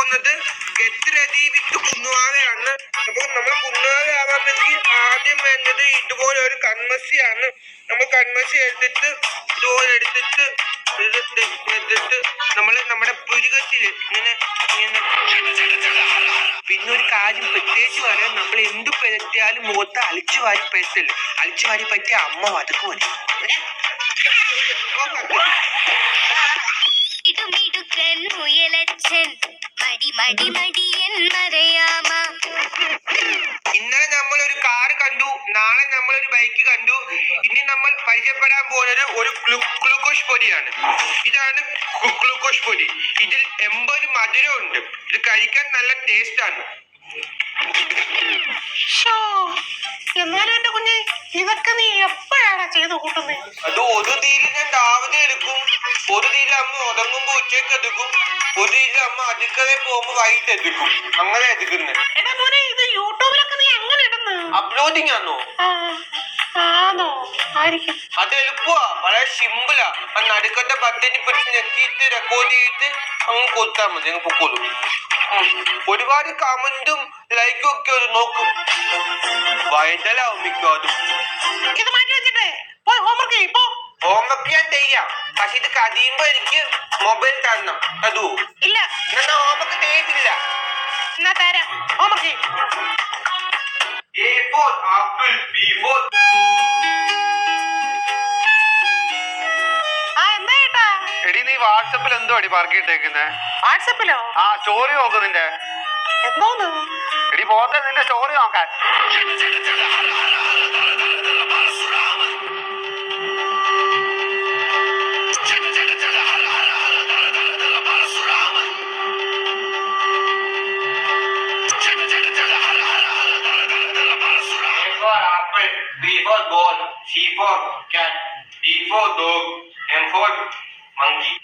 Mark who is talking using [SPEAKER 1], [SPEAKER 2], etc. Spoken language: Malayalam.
[SPEAKER 1] പോകുന്നത് ഗെറ്റ് വിത്ത് കുന്നുവാവയാണ്. നമ്മൾ കുന്നുവാവ ആവാമെങ്കിൽ ആദ്യം വേണ്ടത് ഇതുപോലെ ഒരു കൺമസിയാണ്. നമ്മൾ കൺമസി എടുത്തിട്ട് ഇതുപോലെ എടുത്തിട്ട് നമ്മൾ നമ്മുടെ പുരുകത്തില് ഇങ്ങനെ ഇങ്ങനെ. പിന്നെ ഒരു കാര്യം പ്രത്യേകിച്ച് പറയാൻ, നമ്മൾ എന്ത് പെരത്തിയാലും മുഖത്ത് അളിച്ചു വാരി പറ്റല്ലേ. അളിച്ചു വാരി പറ്റിയ അമ്മ വതക്ക് മതി. ഇന്നലെ നമ്മളൊരു കാറ് കണ്ടു, നാളെ നമ്മളൊരു ബൈക്ക് കണ്ടു. ഇനി നമ്മൾ പരിചയപ്പെടാൻ പോകുന്നത് ഒരു ഗ്ലൂക്കോസ് പൊടിയാണ്. ഇതാണ് ഗ്ലൂക്കോസ് പൊടി. ഇതിൽ 80 മധുരമുണ്ട്. ഇത് കഴിക്കാൻ നല്ല ടേസ്റ്റ് ആണ്.
[SPEAKER 2] എന്നാലും എന്റെ കുഞ്ഞെ, ഇതൊക്കെ നീ എപ്പോഴാണ് ചെയ്ത് കൂട്ടുന്നത്?
[SPEAKER 1] അത് ഒരു തീയിൽ ഞാൻ രാവിലെ എടുക്കും, ഒരു തീയിൽ അമ്മ ഉറങ്ങുമ്പോ ഉച്ചയ്ക്ക് എടുക്കും, ഒരു തീയിൽ അമ്മ അടുക്കളയിൽ പോകുമ്പോ വൈകിട്ട് എടുക്കും. അങ്ങനെ എടുക്കുന്നത്.
[SPEAKER 2] എടാ മോനെ, ഇത് യൂട്യൂബിലൊക്കെ നീ അങ്ങനെ ഇടുന്നു?
[SPEAKER 1] അപ്ലോഡിങ് ആണോ?
[SPEAKER 2] ആണോ? ആയിരിക്കും.
[SPEAKER 1] അത് എളുപ്പമാ, വളരെ സിമ്പിളാ. ആ നടുക്കത്തെ ബട്ടണിൽ പിടിച്ച് ഞെക്കിയിട്ട് റെക്കോർഡ് ചെയ്തിട്ട് അങ്ങ് കൊടുത്താൽ മതി, അങ്ങ് പൊക്കോളൂ. ഒരുപാട് കമന്റും ലൈക്കും ഒക്കെ ഒരു നോക്കും, വൈറലാവും മിക്കവാറും.
[SPEAKER 2] ഇത് മാറ്റി വെച്ചിട്ടേ പോയി ഹോംവർക്ക് ചെയ്യ്. പോ.
[SPEAKER 1] ഹോംവർക്ക് ഞാൻ ചെയ്യാം, പക്ഷെ ഇത് കഴിയുമ്പോ എനിക്ക് മൊബൈൽ തരണം. അതോ?
[SPEAKER 2] ഇല്ല.
[SPEAKER 1] എന്നാ ഹോംവർക്ക് ചെയ്തില്ല.
[SPEAKER 2] എന്നാ തരാം. ഹോംവർക്ക് ചെയ്യ്.
[SPEAKER 1] A for apple, B for.
[SPEAKER 2] എന്താ ഏട്ടാ?
[SPEAKER 3] എടി, നീ വാട്സപ്പിൽ എന്തോ അടി പറക്കിട്ടേക്കുന്നേ?
[SPEAKER 2] വാട്സപ്പിലോ?
[SPEAKER 3] ആ, സ്റ്റോറി നോക്ക് നിന്റെ.
[SPEAKER 2] എന്തോന്ന്?
[SPEAKER 3] എടി പോത്തെ, നിന്റെ സ്റ്റോറി നോക്കാൻ.
[SPEAKER 1] B for ball, C for cat, D for dog, M for monkey.